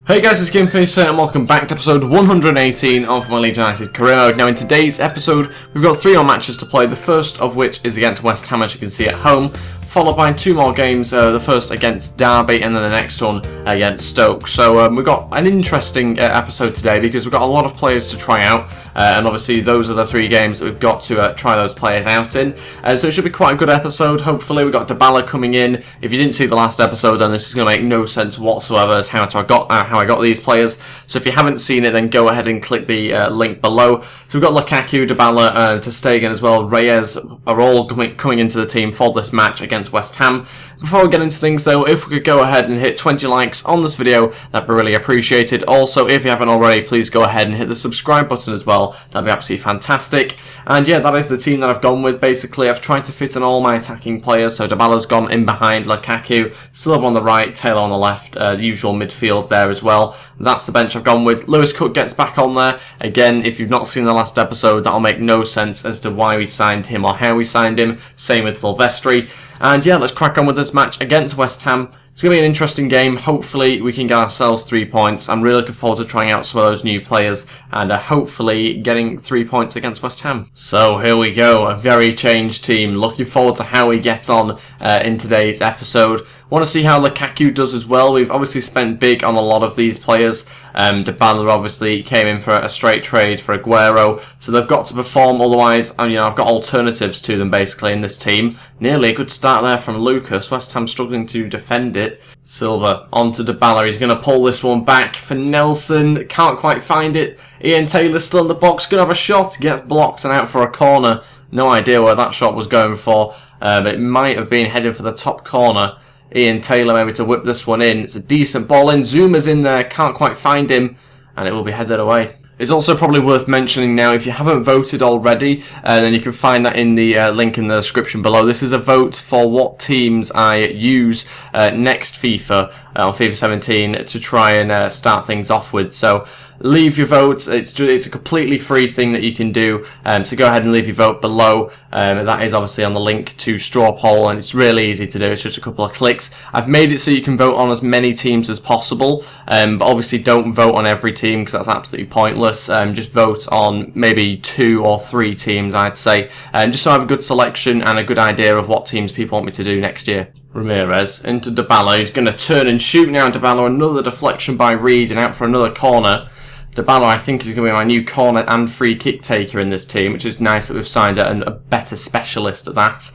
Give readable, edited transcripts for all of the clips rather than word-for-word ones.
Hey guys, it's GameFace here and welcome back to episode 118 of my Leeds United career mode. Now in today's episode, we've got 3 more matches to play, the first of which is against West Ham, as you can see at home, followed by 2 more games, the first against Derby and then the next one against Stoke. So we've got an interesting episode today because we've got a lot of players to try out, and obviously those are the 3 games that we've got to try those players out in. So it should be quite a good episode. Hopefully we've got Dybala coming in. If you didn't see the last episode, then this is going to make no sense whatsoever as how I got these players. So if you haven't seen it, then go ahead and click the link below. So we've got Lukaku, Dybala, Ter Stegen as well. Reyes are all coming into the team for this match against West Ham. Before we get into things though, if we could go ahead and hit 20 likes on this video, that'd be really appreciated. Also, if you haven't already, please go ahead and hit the subscribe button as well. That'd be absolutely fantastic. And yeah, that is the team that I've gone with. Basically, I've tried to fit in all my attacking players. So Dybala's gone in behind Lukaku, Silva on the right, Taylor on the left, usual midfield there as well. That's the bench I've gone with. Lewis Cook gets back on there. Again, if you've not seen the last episode, that'll make no sense as to why we signed him or how we signed him. Same with Silvestri. And yeah, let's crack on with this match against West Ham. It's going to be an interesting game. Hopefully we can get ourselves 3 points. I'm really looking forward to trying out some of those new players and hopefully getting 3 points against West Ham. So here we go, a very changed team. Looking forward to how he gets on in today's episode. Want to see how Lukaku does as well. We've obviously spent big on a lot of these players. Dybala obviously came in for a straight trade for Aguero, so they've got to perform. Otherwise, I've got alternatives to them basically in this team. Nearly a good start there from Lucas. West Ham struggling to defend it. Silva onto Dybala. He's going to pull this one back for Nelson. Can't quite find it. Ian Taylor's still in the box. Going to have a shot. Gets blocked and out for a corner. No idea where that shot was going for. But it might have been headed for the top corner. Ian Taylor maybe to whip this one in. It's a decent ball in. Zuma's in there. Can't quite find him. And it will be headed away. It's also probably worth mentioning now, if you haven't voted already, then you can find that in the link in the description below. This is a vote for what teams I use next FIFA, on FIFA 17, to try and start things off with. So leave your votes. It's a completely free thing that you can do. So go ahead and leave your vote below. That is obviously on the link to Straw Poll, and it's really easy to do. It's just a couple of clicks. I've made it so you can vote on as many teams as possible, but obviously don't vote on every team because that's absolutely pointless. Just vote on maybe 2 or 3 teams, I'd say, just so I have a good selection and a good idea of what teams people want me to do next year. Ramirez into Dybala. He's going to turn and shoot now. Dybala, another deflection by Reed and out for another corner. Dybala, I think, is going to be my new corner and free kick taker in this team, which is nice that we've signed a better specialist at that.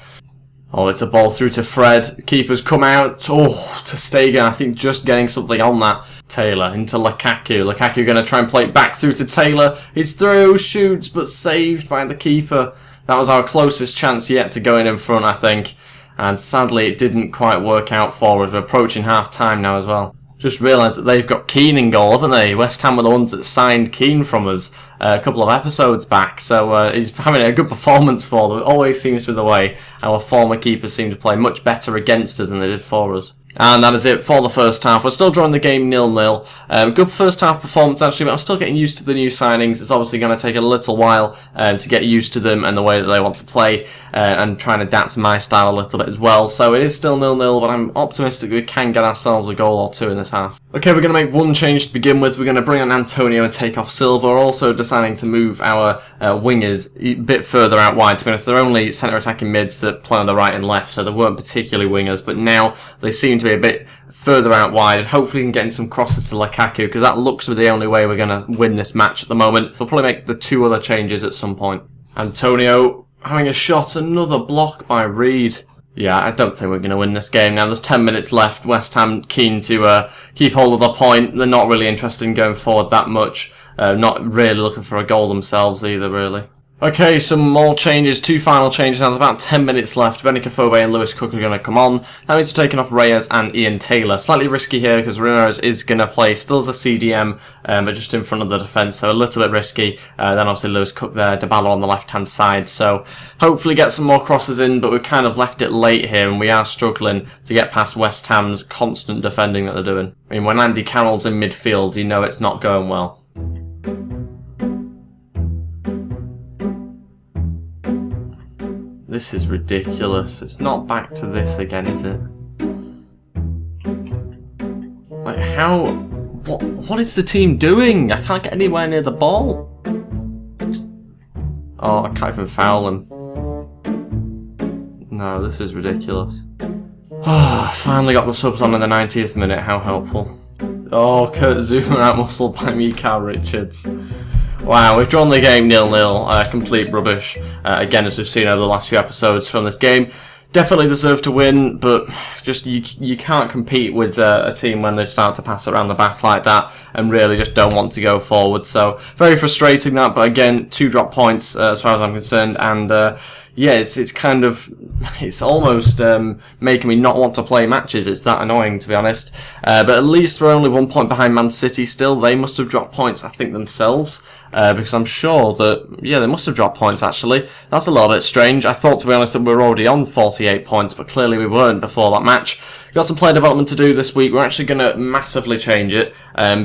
Oh, it's a ball through to Fred. Keeper's come out. Oh, Ter Stegen, I think, just getting something on that. Taylor into Lukaku. Lukaku going to try and play it back through to Taylor. He's through, shoots, but saved by the keeper. That was our closest chance yet to going in front, I think. And sadly, it didn't quite work out for us. We're approaching half-time now as well. Just realised that they've got Keane in goal, haven't they? West Ham were the ones that signed Keane from us a couple of episodes back. So he's having a good performance for them. It always seems to be the way. Our former keepers seem to play much better against us than they did for us. And that is it for the first half. We're still drawing the game 0-0. Good first half performance actually, but I'm still getting used to the new signings. It's obviously going to take a little while to get used to them and the way that they want to play, and try and adapt to my style a little bit as well. So it is still 0-0, but I'm optimistic we can get ourselves a goal or 2 in this half. Okay, we're going to make one change to begin with. We're going to bring on Antonio and take off Silva. We're also deciding to move our wingers a bit further out wide. To be honest, they're only centre attacking mids that play on the right and left, so they weren't particularly wingers, but now they seem to be a bit further out wide, and hopefully we can get in some crosses to Lukaku, because that looks to be the only way we're going to win this match at the moment. We'll probably make the 2 other changes at some point. Antonio having a shot, another block by Reed. Yeah, I don't think we're going to win this game now. There's 10 minutes left. West Ham keen to keep hold of the point. They're not really interested in going forward that much. Not really looking for a goal themselves either, really. Okay, some more changes, 2 final changes. Now there's about 10 minutes left. Benikafobe and Lewis Cook are going to come on. That means we're taking off Reyes and Ian Taylor. Slightly risky here because Ramirez is going to play still as a CDM, but just in front of the defence, so a little bit risky. Then obviously Lewis Cook there, Dybala on the left-hand side. So hopefully get some more crosses in, but we've kind of left it late here and we are struggling to get past West Ham's constant defending that they're doing. I mean, when Andy Carroll's in midfield, you know it's not going well. This is ridiculous. It's not back to this again, is it? Like, how What is the team doing? I can't get anywhere near the ball. Oh, I can't even foul him. No, this is ridiculous. Finally got the subs on in the 90th minute, how helpful. Oh, Kurt Zuma out-muscled by Mikal Richards. Wow, we've drawn the game 0-0, complete rubbish. Again, as we've seen over the last few episodes from this game. Definitely deserve to win, but just you can't compete with a team when they start to pass it around the back like that and really just don't want to go forward. So, very frustrating that, but again, 2 drop points as far as I'm concerned, and yeah, it's almost making me not want to play matches. It's that annoying, to be honest. But at least we're only 1 point behind Man City still. They must have dropped points, I think, themselves. Because I'm sure that, yeah, they must have dropped points, actually. That's a little bit strange. I thought, to be honest, that we were already on 48 points, but clearly we weren't before that match. Got some player development to do this week. We're actually going to massively change it,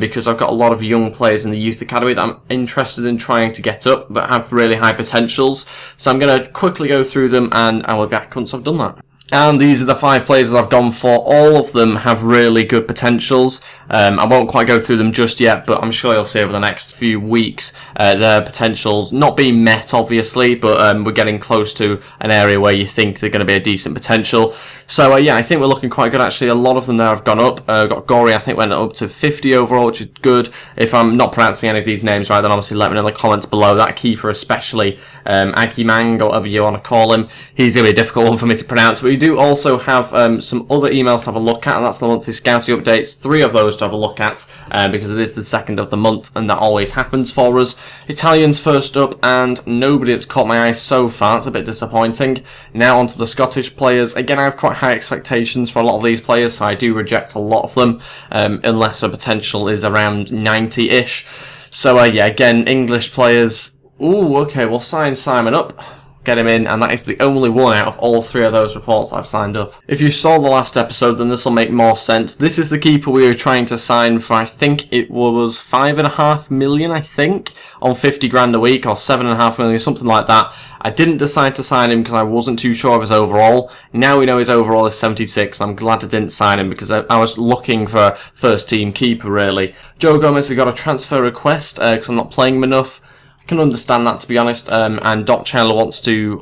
because I've got a lot of young players in the youth academy that I'm interested in trying to get up, that have really high potentials. So I'm going to quickly go through them, and I will be back once I've done that. And these are the 5 players that I've gone for. All of them have really good potentials. I won't quite go through them just yet, but I'm sure you'll see over the next few weeks their potentials not being met, obviously, but we're getting close to an area where you think they're going to be a decent potential. So, yeah, I think we're looking quite good, actually. A lot of them there have gone up. Got Gory, I think, went up to 50 overall, which is good. If I'm not pronouncing any of these names right, then obviously let me know in the comments below. That keeper especially, Agimang, or whatever you want to call him, he's going to be a difficult one for me to pronounce. But we do also have some other emails to have a look at, and that's the monthly scouting updates. 3 of those to have a look at, because it is the 2nd of the month, and that always happens for us. Italians first up, and nobody that's caught my eye so far. It's a bit disappointing. Now onto the Scottish players. Again, I have quite high expectations for a lot of these players, so I do reject a lot of them, unless the potential is around 90-ish. So, yeah, again, English players. Ooh, okay, we'll sign Simon up. Get him in, and that is the only one out of all 3 of those reports I've signed up. If you saw the last episode, then this will make more sense. This is the keeper we were trying to sign for, I think it was 5.5 million, I think, on 50 grand a week, or 7.5 million, something like that. I didn't decide to sign him because I wasn't too sure of his overall. Now we know his overall is 76. I'm glad I didn't sign him because I was looking for a first team keeper, really. Joe Gomez has got a transfer request because I'm not playing him enough. I can understand that, to be honest, and Doc Cal wants to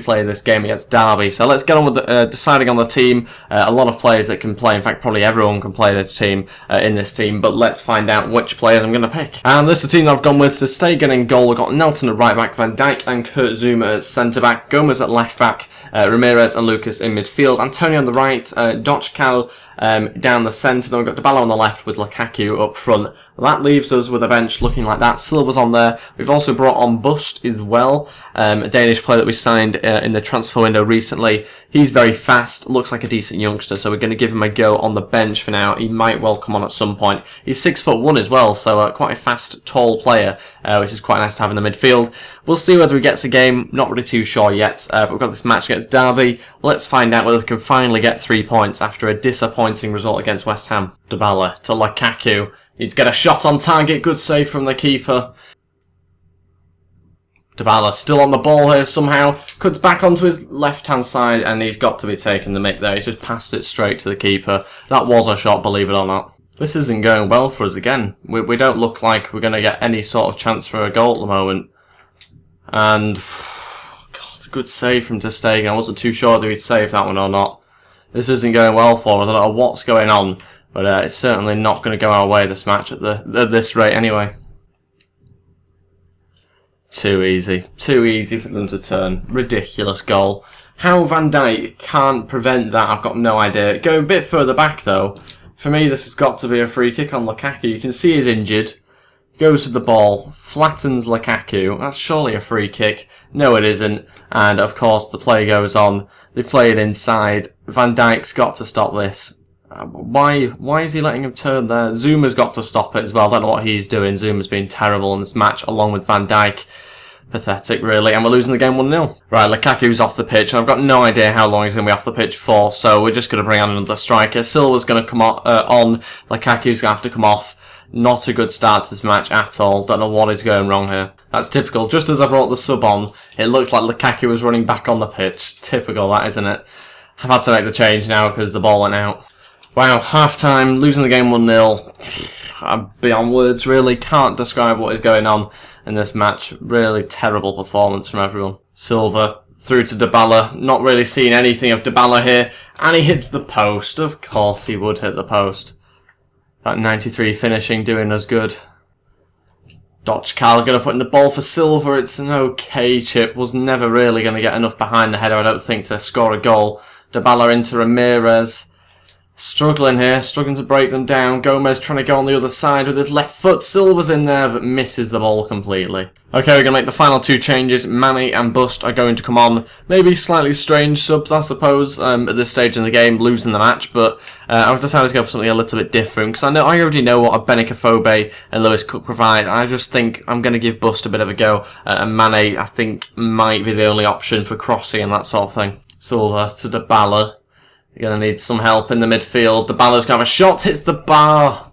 play this game against Derby. So let's get on with deciding on the team. A lot of players that can play. In fact, probably everyone can play this team in this team. But let's find out which players I'm going to pick. And this is the team that I've gone with. To Stegen in goal, I've got Nelson at right back, Van Dijk and Kurt Zuma at centre back, Gomez at left back, Ramirez and Lucas in midfield, Antonio on the right, Doc Cal down the centre, then we've got Dybala on the left with Lukaku up front. That leaves us with a bench looking like that. Silva's on there. We've also brought on Bust as well, a Danish player that we signed in the transfer window recently. He's very fast, looks like a decent youngster, so we're going to give him a go on the bench for now. He might well come on at some point. He's 6'1" as well, so quite a fast, tall player, which is quite nice to have in the midfield. We'll see whether he gets a game, not really too sure yet, but we've got this match against Derby. Let's find out whether we can finally get 3 points after a disappointing result against West Ham. Dybala to Lukaku. He's got a shot on target, good save from the keeper. Dybala still on the ball here somehow, cuts back onto his left-hand side, and he's got to be taking the mick there. He's just passed it straight to the keeper. That was a shot, believe it or not. This isn't going well for us again. We don't look like we're going to get any sort of chance for a goal at the moment. And, God, good save from Ter Stegen. I wasn't too sure whether he'd save that one or not. This isn't going well for us. I don't know what's going on, but it's certainly not going to go our way this match at this rate anyway. Too easy. Too easy for them to turn. Ridiculous goal. How Van Dijk can't prevent that, I've got no idea. Go a bit further back, though. For me, this has got to be a free kick on Lukaku. You can see he's injured. Goes to the ball. Flattens Lukaku. That's surely a free kick. No, it isn't. And, of course, the play goes on. They play it inside. Van Dijk's got to stop this. Why is he letting him turn there? Zuma's got to stop it as well. I don't know what he's doing. Zuma's been terrible in this match, along with Van Dijk. Pathetic, really. And we're losing the game 1-0. Right, Lukaku's off the pitch, and I've got no idea how long he's going to be off the pitch for, so we're just going to bring on another striker. Silva's going to come on. Lukaku's going to have to come off. Not a good start to this match at all. Don't know what is going wrong here. That's typical. Just as I brought the sub on, it looks like Lukaku was running back on the pitch. Typical, that, isn't it? I've had to make the change now because the ball went out. Wow, half-time, losing the game 1-0. I'm beyond words, really. Can't describe what is going on in this match. Really terrible performance from everyone. Silva through to Dybala. Not really seeing anything of Dybala here. And he hits the post. Of course he would hit the post. That 93 finishing doing us good. Dochkal going to put in the ball for Silva. It's an okay chip. Was never really going to get enough behind the header, I don't think, to score a goal. Dybala into Ramirez. Struggling here, struggling to break them down. Gomez trying to go on the other side with his left foot. Silva's in there, but misses the ball completely. Okay, we're going to make the final two changes. Mane and Bust are going to come on. Maybe slightly strange subs, I suppose, at this stage in the game, losing the match. But I've decided to go for something a little bit different, because I already know what a Benikafobe and Lewis Cook provide. I just think I'm going to give Bust a bit of a go. And Mane, I think, might be the only option for crossing and that sort of thing. Silva to Dybala. You're going to need some help in the midfield. Dybala's going to have a shot, hits the bar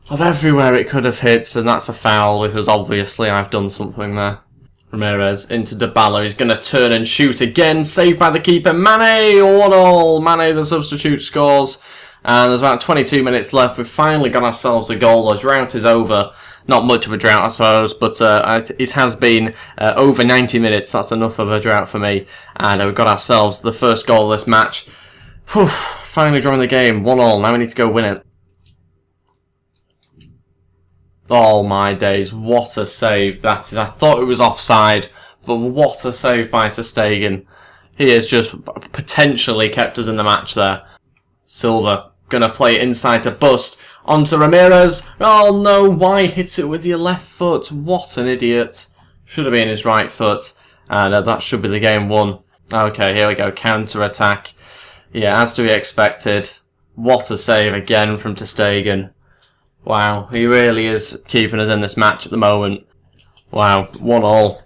of everywhere it could have hit, and that's a foul because obviously I've done something there. Ramirez into Dybala. He's going to turn and shoot again. Saved by the keeper. Mane, 1-1. Mane, the substitute, scores. And there's about 22 minutes left. We've finally got ourselves a goal. The drought is over. Not much of a drought, I suppose, but it has been over 90 minutes. That's enough of a drought for me. And we've got ourselves the first goal of this match. Whew, finally drawing the game, 1-1, now we need to go win it. Oh my days, what a save that is. I thought it was offside, but what a save by ter Stegen. He has just potentially kept us in the match there. Silva, gonna play inside to Bust, onto Ramirez. Oh no, why hit it with your left foot? What an idiot. Should have been his right foot, and that should be the game won. Okay, here we go, counter-attack. Yeah, as to be expected. What a save again from ter Stegen. Wow, he really is keeping us in this match at the moment. Wow, 1-1.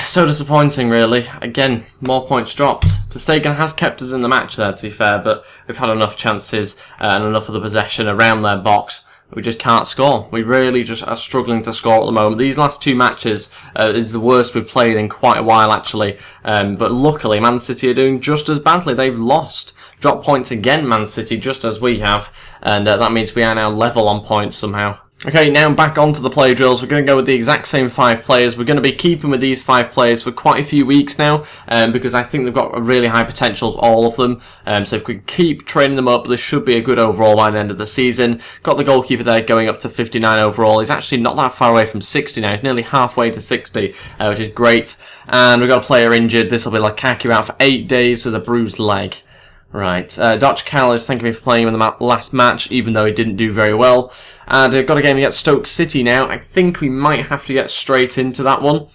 So disappointing, really. Again, more points dropped. Ter Stegen has kept us in the match there, to be fair, but we've had enough chances and enough of the possession around their box. We just can't score. We really just are struggling to score at the moment. These last two matches is the worst we've played in quite a while, actually. But luckily, Man City are doing just as badly. They've lost. Drop points again, Man City, just as we have. And that means we are now level on points somehow. Okay, now back onto the play drills. We're going to go with the exact same 5 players. We're going to be keeping with these 5 players for quite a few weeks now, because I think they've got a really high potential, all of them. So if we can keep training them up, this should be a good overall by the end of the season. Got the goalkeeper there going up to 59 overall. He's actually not that far away from 60 now. He's nearly halfway to 60, which is great. And we've got a player injured. This will be Lukaku out for 8 days with a bruised leg. Right, Dochkal is thanking me for playing him in the last match, even though he didn't do very well. And got a game against Stoke City now. I think we might have to get straight into that one,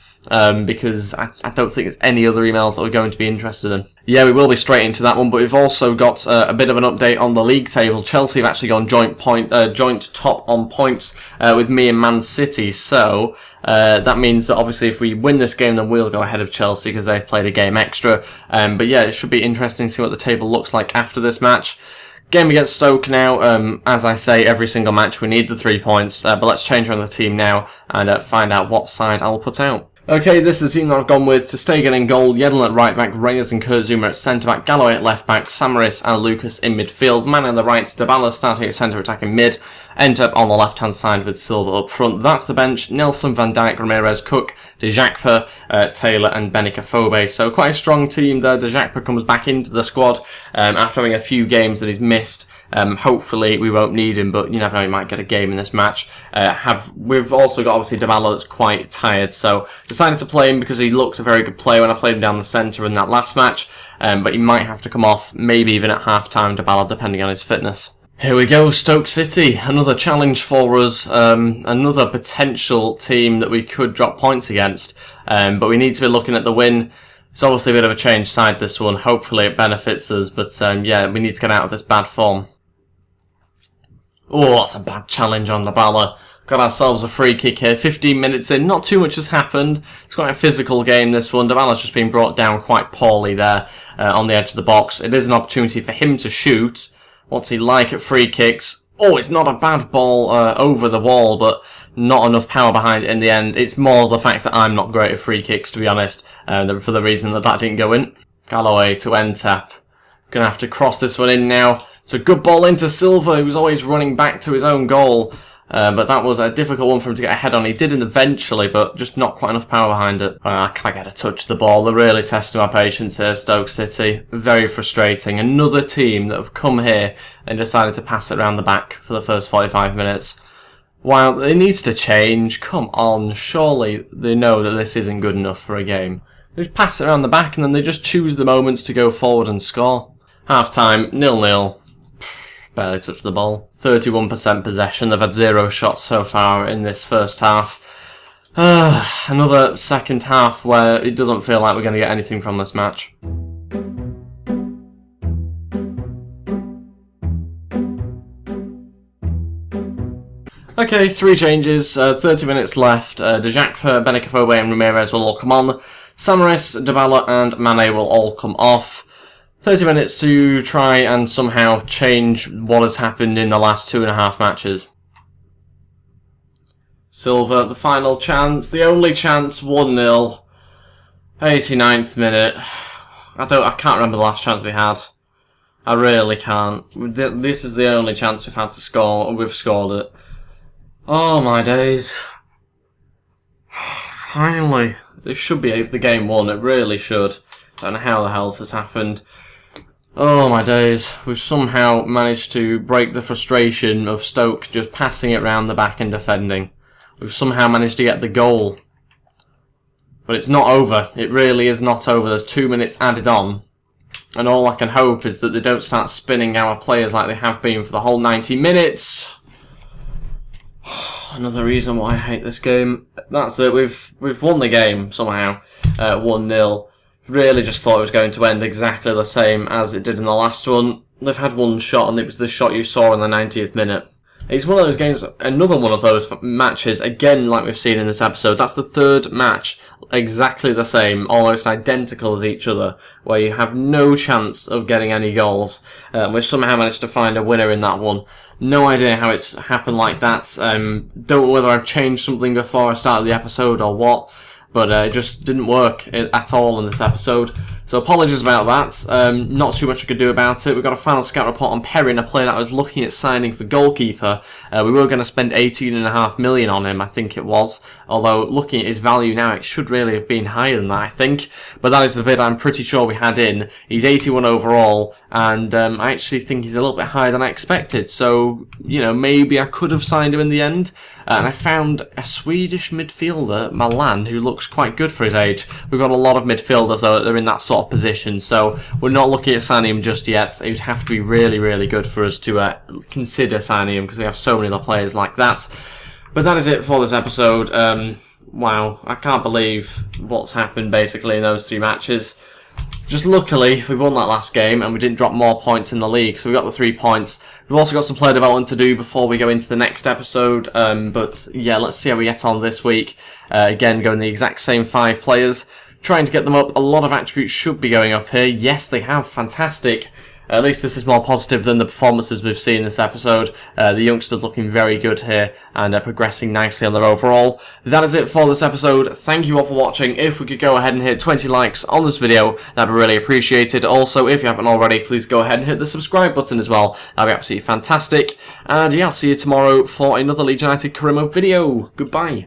because I don't think there's any other emails that we're going to be interested in. Yeah, we will be straight into that one, but we've also got a bit of an update on the league table. Chelsea have actually gone joint top on points with me and Man City, so that means that obviously if we win this game, then we'll go ahead of Chelsea because they've played a game extra. But yeah, it should be interesting to see what the table looks like after this match. Game against Stoke now. As I say, every single match we need the 3 points, but let's change around the team now and find out what side I'll put out. Okay, this is the team that I've gone with. ter Stegen in goal, Yedlin at right back, Reyes and Kurt Zouma at centre back, Galloway at left back, Samaris and Lucas in midfield, Mane on the right, Dybala starting at centre attacking mid, Entep on the left hand side with Silva up front. That's the bench. Nelson, Van Dijk, Ramirez, Cook, De Jacquepin, Taylor and Benikafobe. So quite a strong team there. De Jacquepin comes back into the squad after having a few games that he's missed. Hopefully we won't need him, but you never know, he might get a game in this match. We've also got obviously Dybala that's quite tired, so decided to play him because he looked a very good player when I played him down the centre in that last match, but he might have to come off, maybe even at half-time, Dybala, depending on his fitness. Here we go, Stoke City, another challenge for us, another potential team that we could drop points against, but we need to be looking at the win. It's obviously a bit of a change side, this one. Hopefully it benefits us, but yeah, we need to get out of this bad form. Oh, that's a bad challenge on Dybala. Got ourselves a free kick here. 15 minutes in, not too much has happened. It's quite a physical game, this one. Dybala's just been brought down quite poorly there on the edge of the box. It is an opportunity for him to shoot. What's he like at free kicks? Oh, it's not a bad ball over the wall, but not enough power behind it in the end. It's more the fact that I'm not great at free kicks, to be honest, for the reason that didn't go in. Galloway to Entep. Gonna have to cross this one in now. It's a good ball into Silva, who was always running back to his own goal. But that was a difficult one for him to get ahead on. He did eventually, but just not quite enough power behind it. I can't get a touch of the ball. They're really testing my patience here, Stoke City. Very frustrating. Another team that have come here and decided to pass it around the back for the first 45 minutes. Wow, it needs to change. Come on, surely they know that this isn't good enough for a game. They just pass it around the back and then they just choose the moments to go forward and score. Half time, 0-0. Barely touched the ball. 31% possession. They've had 0 shots so far in this first half. Another second half where it doesn't feel like we're going to get anything from this match. Okay, 3 changes, 30 minutes left. Dejacque, Benikafobe and Ramirez will all come on. Samaris, Dybala and Mane will all come off. 30 minutes to try and somehow change what has happened in the last 2.5 matches. Silva, the final chance, the only chance, 1-0. 89th minute. I can't remember the last chance we had. I really can't. This is the only chance we've had to score, and we've scored it. Oh my days. Finally. This should be the game won, it really should. Don't know how the hell this has happened. Oh my days, we've somehow managed to break the frustration of Stoke just passing it round the back and defending. We've somehow managed to get the goal. But it's not over, it really is not over. There's 2 minutes added on. And all I can hope is that they don't start spinning our players like they have been for the whole 90 minutes. Another reason why I hate this game. That's it, we've won the game somehow. 1-0. Really just thought it was going to end exactly the same as it did in the last one. They've had 1 shot and it was the shot you saw in the 90th minute. It's one of those games, another one of those matches, again like we've seen in this episode. That's the 3rd match, exactly the same, almost identical as each other, where you have no chance of getting any goals. We've somehow managed to find a winner in that one. No idea how it's happened like that. Don't know whether I've changed something before I started the episode or what. But it just didn't work at all in this episode. So apologies about that. Not too much I could do about it. We've got a final scout report on Perrin, a player that I was looking at signing for goalkeeper. We were going to spend 18.5 million on him, I think it was. Although looking at his value now, it should really have been higher than that, I think. But that is the bid I'm pretty sure we had in. He's 81 overall, and I actually think he's a little bit higher than I expected. So, you know, maybe I could have signed him in the end. And I found a Swedish midfielder, Milan, who looks quite good for his age. We've got a lot of midfielders though that are in that sort of position, so we're not looking at signing him just yet. It would have to be really, really good for us to consider signing him, because we have so many other players like that. But that is it for this episode. Wow, I can't believe what's happened basically in those 3 matches. Just luckily, we won that last game and we didn't drop more points in the league, so we got the 3 points. We've also got some player development to do before we go into the next episode, but yeah, let's see how we get on this week. Again, going the exact same 5 players, trying to get them up. A lot of attributes should be going up here. Yes, they have. Fantastic. At least this is more positive than the performances we've seen this episode. The youngsters looking very good here and progressing nicely on their overall. That is it for this episode. Thank you all for watching. If we could go ahead and hit 20 likes on this video, that'd be really appreciated. Also, if you haven't already, please go ahead and hit the subscribe button as well. That'd be absolutely fantastic. And yeah, I'll see you tomorrow for another Leeds United Career Mode video. Goodbye.